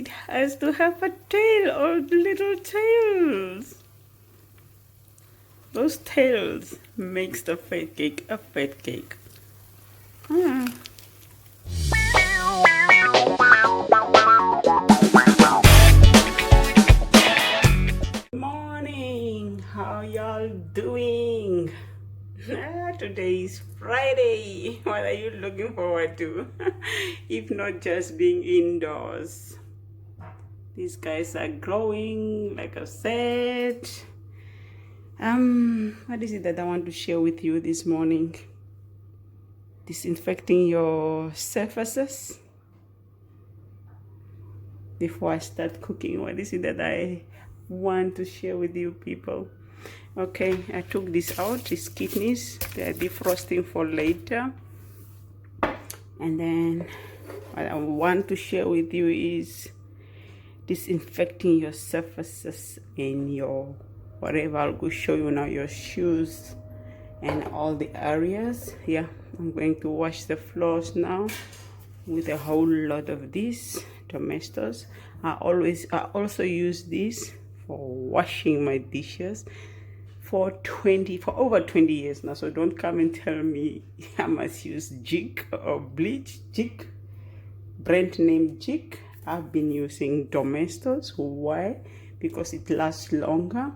it has to have a tail or little tails. Those tails makes the fat cake a fat cake. Hmm. Morning, how y'all doing? Today is Friday. What are you looking forward to? If not just being indoors. These guys are growing, like I said. What is it that I want to share with you this morning? Disinfecting your surfaces before I start cooking. What is it that I want to share with you people? Okay, I took this out, these kidneys. They are defrosting for later. And then what I want to share with you is disinfecting your surfaces in your whatever. I'll go show you now your shoes and all the areas. Yeah, I'm going to wash the floors now with a whole lot of this Domestos. I also use this for washing my dishes for over 20 years now. So don't come and tell me I must use Jik or bleach. Jik, brand name Jik. I've been using Domestos. Why? Because it lasts longer.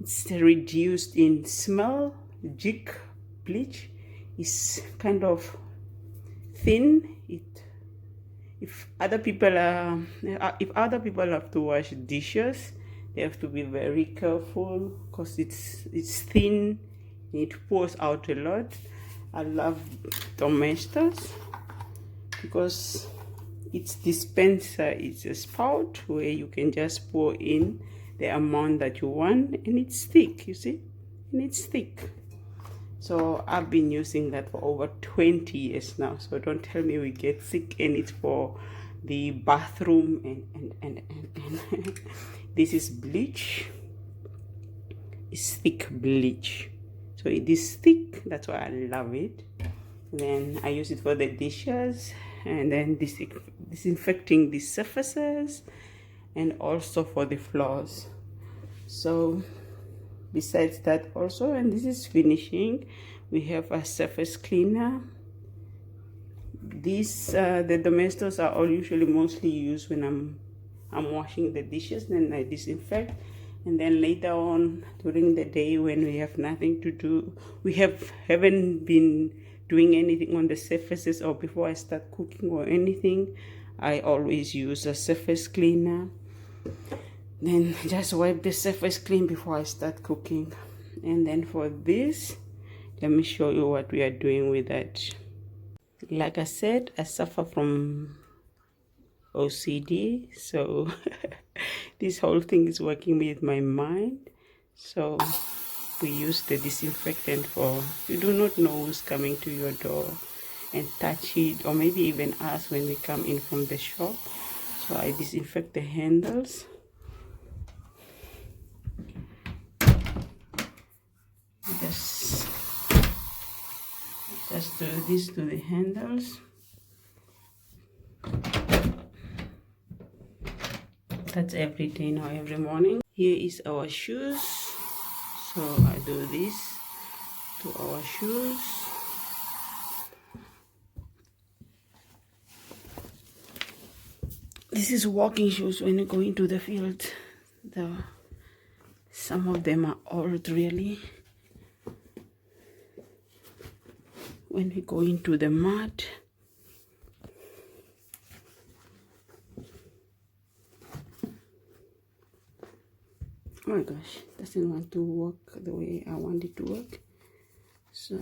It's reduced in smell. Jik bleach is kind of thin. If other people have to wash dishes, they have to be very careful because it's thin. It pours out a lot. I love Domestos because its dispenser is a spout where you can just pour in the amount that you want, and it's thick, you see, and it's thick. So I've been using that for over 20 years now. So don't tell me we get sick, and it's for the bathroom and this is bleach. It's thick bleach. So it is thick, that's why I love it. Then I use it for the dishes, and then disinfecting the surfaces, and also for the floors. So besides that also, and this is finishing, we have a surface cleaner. These the Domestos are all usually mostly used when I'm washing the dishes. Then I disinfect, and then later on during the day when we have nothing to do, we haven't been doing anything on the surfaces, or before I start cooking or anything, I always use a surface cleaner. Then just wipe the surface clean before I start cooking. And then for this, let me show you what we are doing with that. Like I said, I suffer from OCD, so this whole thing is working with my mind. So we use the disinfectant for, you do not know who's coming to your door and touch it, or maybe even us when we come in from the shop. So I disinfect the handles. Just do this to the handles. That's every day now, every morning. Here is our shoes. So I do this to our shoes. This is walking shoes when you go into the field. Some of them are old really. When we go into the mud, oh my gosh, doesn't want to work the way I want it to work. So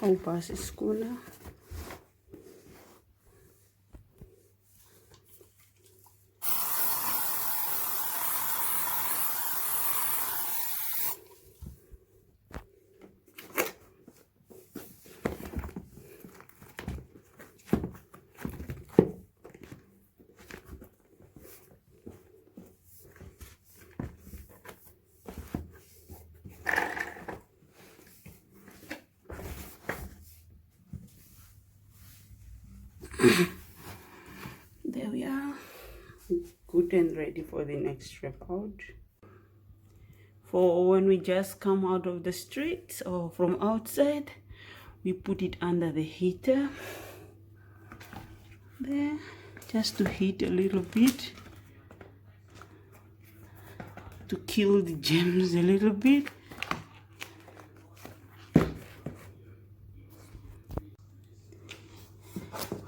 I'll pass the schooner. There we are, good and ready for the next trip out. For when we just come out of the streets or from outside, we put it under the heater there, just to heat a little bit, to kill the germs a little bit.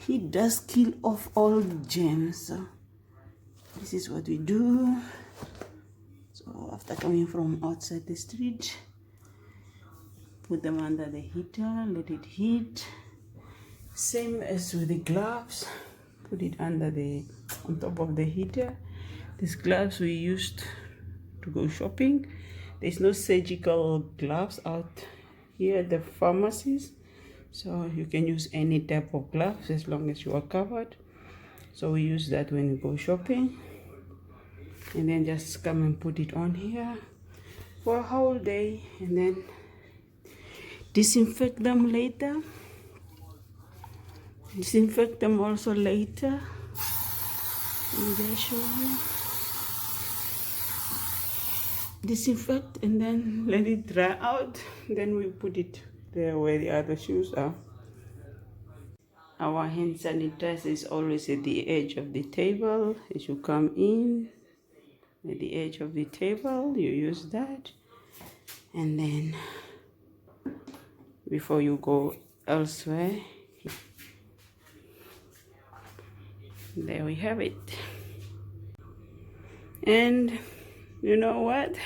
Heat does kill off all germs. So this is what we do. So after coming from outside the street, put them under the heater, let it heat. Same as with the gloves, put it on top of the heater. These gloves we used to go shopping. There's no surgical gloves out here at the pharmacies, so you can use any type of gloves as long as you are covered. So we use that when we go shopping, and then just come and put it on here for a whole day, and then disinfect them later. Disinfect them also later. Let me show you. Disinfect and then let it dry out. Then we put it there where the other shoes are. Our hand sanitizer is always at the edge of the table. As you come in, at the edge of the table, you use that. And then before you go elsewhere, there we have it. And you know what?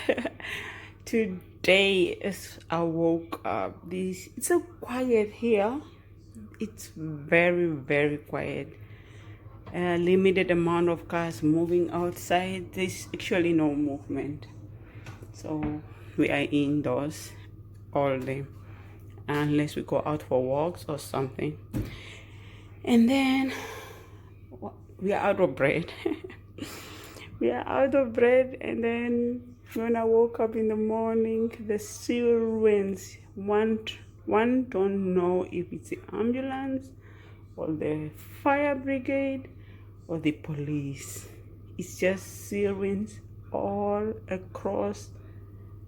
Today as I woke up, it's so quiet here. It's very, very quiet. Limited amount of cars moving outside. There's actually no movement. So we are indoors all day, unless we go out for walks or something. And then we are out of bread. We are out of bread. And then when I woke up in the morning, the sirens, one don't know if it's the ambulance or the fire brigade or the police. It's just sirens all across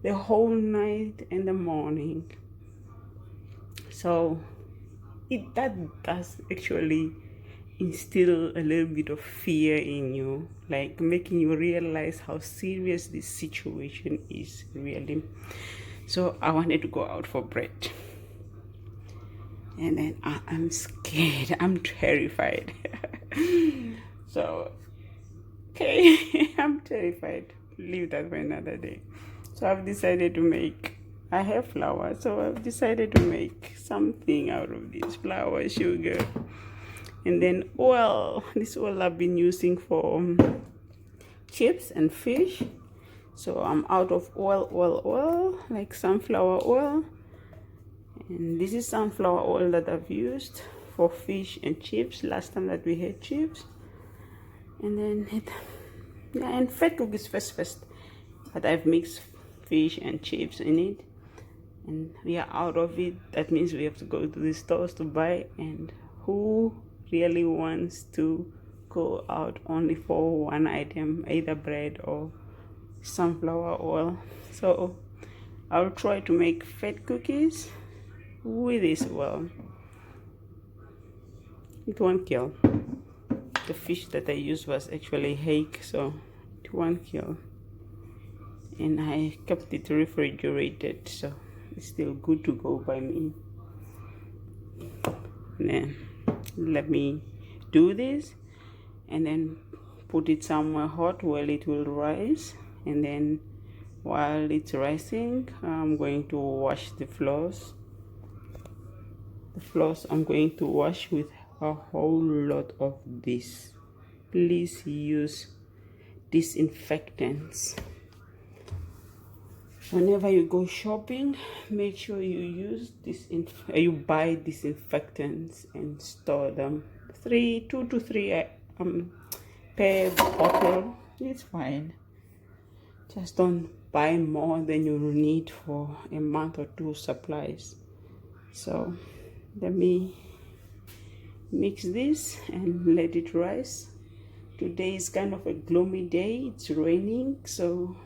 the whole night and the morning. So that does actually instill a little bit of fear in you, like making you realize how serious this situation is really. So I wanted to go out for bread, and then I'm scared, I'm terrified. So okay, I'm terrified. Leave that for another day. So I've decided to make, I have flour, so I've decided to make something out of this flour, sugar, and then oil. This oil I've been using for chips and fish. So I'm out of oil, like sunflower oil. And this is sunflower oil that I've used for fish and chips last time that we had chips. And then and fat cookies first. But I've mixed fish and chips in it. And we are out of it. That means we have to go to the stores to buy. And who really wants to go out only for one item, either bread or sunflower oil? So I'll try to make fat cookies with this oil. It won't kill. The fish that I used was actually hake, so it won't kill. And I kept it refrigerated, so it's still good to go by me. And then let me do this and then put it somewhere hot while it will rise. And then while it's rising, I'm going to wash the floors. The floors I'm going to wash with a whole lot of this. Please use disinfectants. Whenever you go shopping, make sure you use you buy disinfectants and store them. 2 to 3 per bottle. It's fine. Just don't buy more than you need for a month or two supplies. So let me mix this and let it rise. Today is kind of a gloomy day, it's raining, so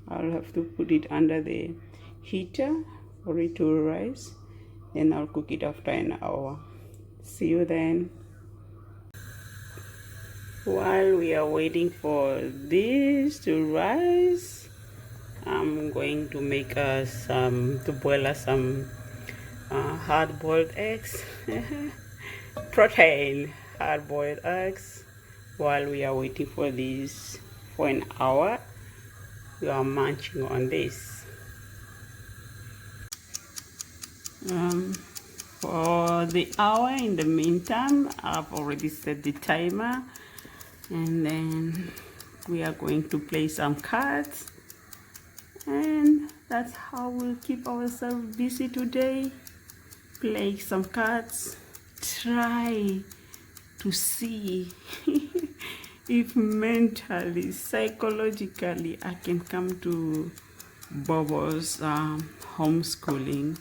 I'll have to put it under the heater for it to rise. Then I'll cook it after an hour. See you then. While we are waiting for this to rise, I'm going to make boil us some hard-boiled eggs. Protein, hard-boiled eggs. While we are waiting for this for an hour, we are munching on this. For the hour, in the meantime, I've already set the timer, and then we are going to play some cards, and that's how we'll keep ourselves busy today. Play some cards, try to see if mentally, psychologically I can come to Bobo's homeschooling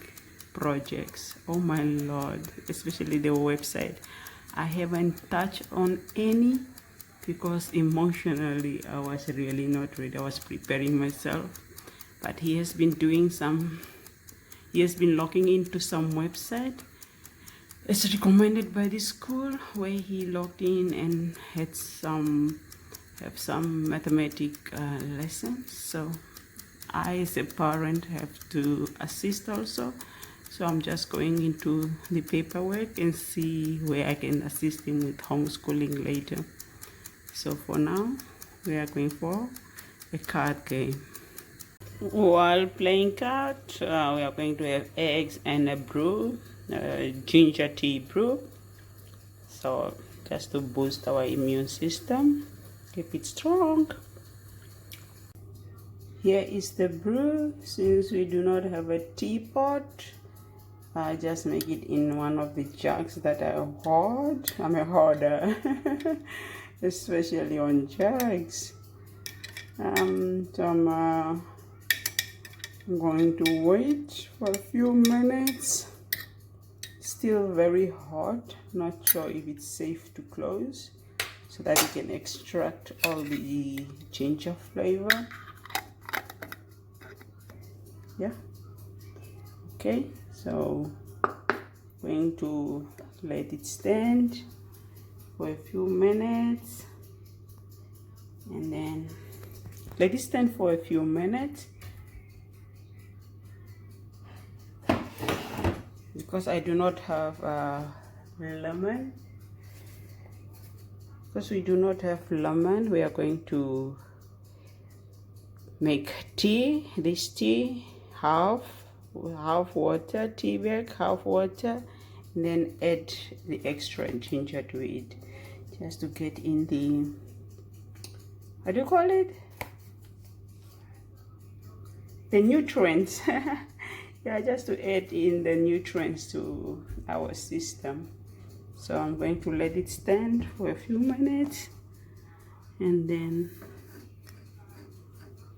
projects. Oh my Lord, especially the website. I haven't touched on any because emotionally I was really not ready. I was preparing myself, but he has been logging into some website. It's recommended by the school where he logged in and have some mathematic lessons. So I as a parent have to assist also. So I'm just going into the paperwork and see where I can assist him with homeschooling later. So for now, we are going for a card game. While playing cards, we are going to have eggs and a brew, ginger tea brew. So just to boost our immune system, keep it strong. Here is the brew. Since we do not have a teapot, I just make it in one of the jugs that I hoard. I'm a hoarder, especially on jugs. So I'm going to wait for a few minutes. Still very hot. Not sure if it's safe to close so that you can extract all the ginger flavor. Yeah. Okay. So going to let it stand for a few minutes, and then let it stand for a few minutes because I do not have lemon. Because we do not have lemon, we are going to make tea. This tea, half water, tea bag, half water, and then add the extra ginger to it, just to get in the, how do you call it, the nutrients. Yeah, just to add in the nutrients to our system. So I'm going to let it stand for a few minutes and then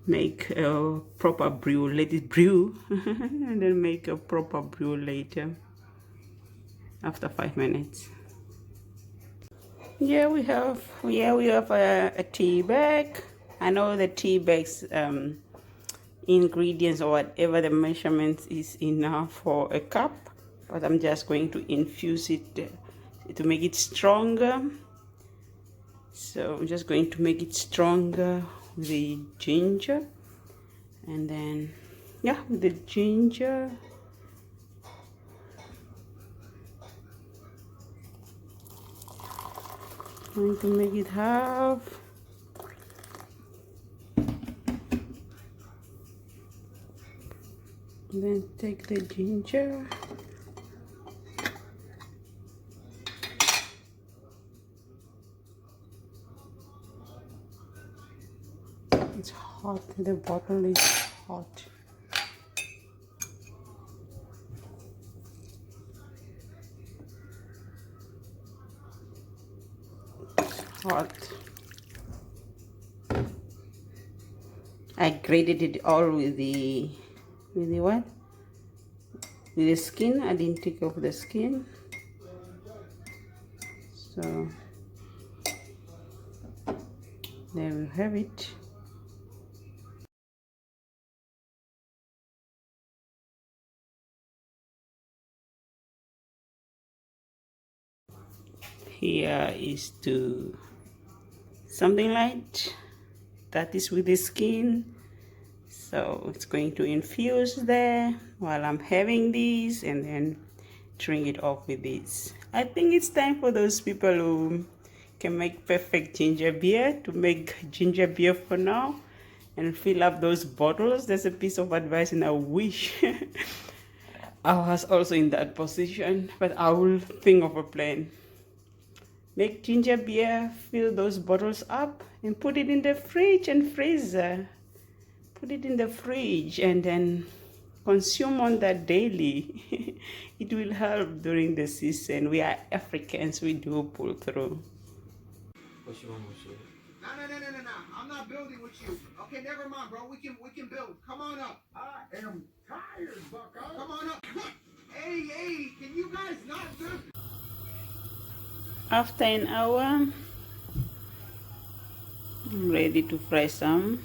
make a proper brew. Let it brew and then make a proper brew later after 5 minutes. Yeah, we have a tea bag. I know the tea bags ingredients or whatever the measurements is enough for a cup, but I'm just going to infuse it to make it stronger. So I'm just going to make it stronger with the ginger, and then yeah, with the ginger I'm going to make it half. And then take the ginger, it's hot, the bottle is hot. It's hot. I grated it all with the what? With the skin. I didn't take off the skin. So there we have it. Here is to something light that is with the skin. So it's going to infuse there while I'm having these, and then drink it off with this. I think it's time for those people who can make perfect ginger beer to make ginger beer for now and fill up those bottles. There's a piece of advice, and I wish I was also in that position, but I will think of a plan. Make ginger beer, fill those bottles up, and put it in the fridge and freezer. Put it in the fridge and then consume on that daily. It will help during the season. We are Africans, we do pull through. What you want to say? No. I'm not building with you. Okay, never mind, bro. We can build. Come on up. I am tired, Bucko. Come on up. Hey, can you guys not build? After an hour, I'm ready to fry some.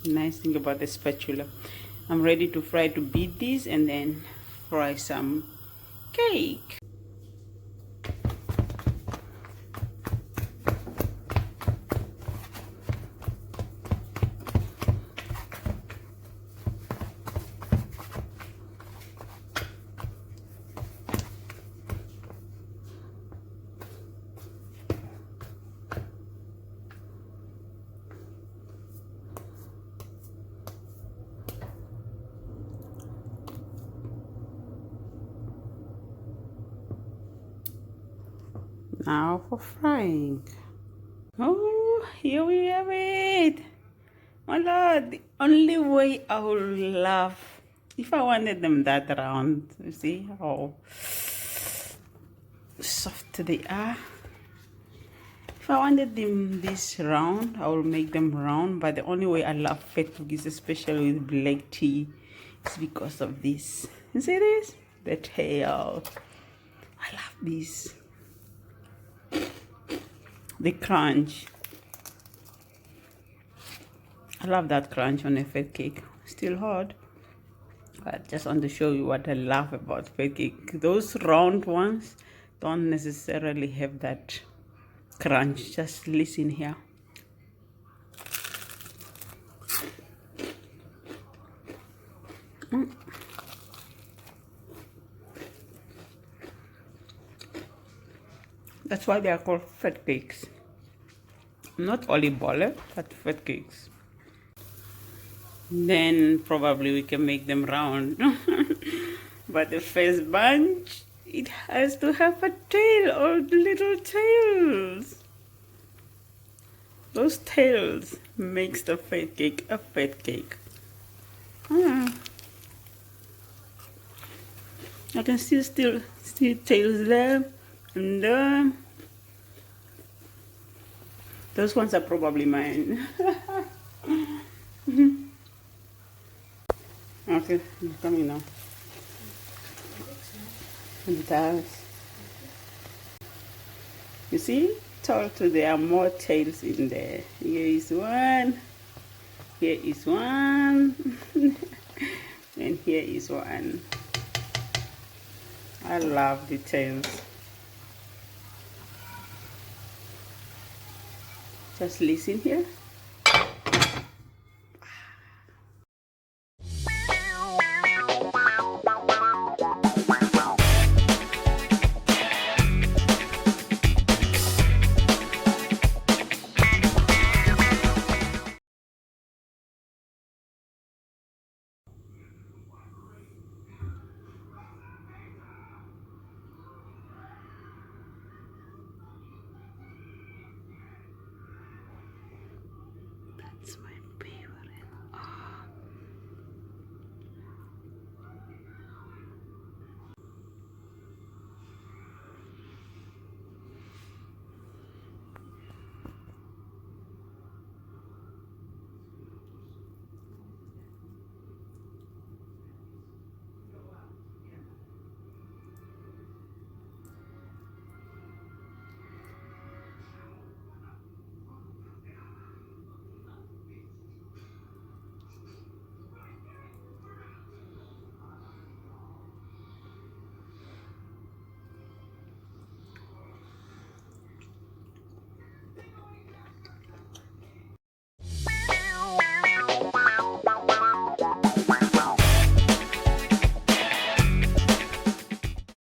Nice thing about the spatula. I'm ready to fry, to beat these and then fry some cake. Now for frying. Oh, here we have it. My Lord, the only way I would love if I wanted them that round. You see how soft they are. If I wanted them this round, I will make them round. But the only way I love fat cookies, especially with black tea, is because of this. You see this? The tail. I love this. The crunch. I love that crunch on a fat cake. Still hot. I just want to show you what I love about fat cake. Those round ones don't necessarily have that crunch. Just listen here. That's why they are called fat cakes. Not olive ball, but fat cakes. Then probably we can make them round. But the first bunch, it has to have a tail or little tails. Those tails makes the fat cake a fat cake. I can still see tails there, and those ones are probably mine. Okay, I'm coming now. And you see, total there are more tails in there. Here is one. Here is one. And here is one. I love the tails. Just listen here.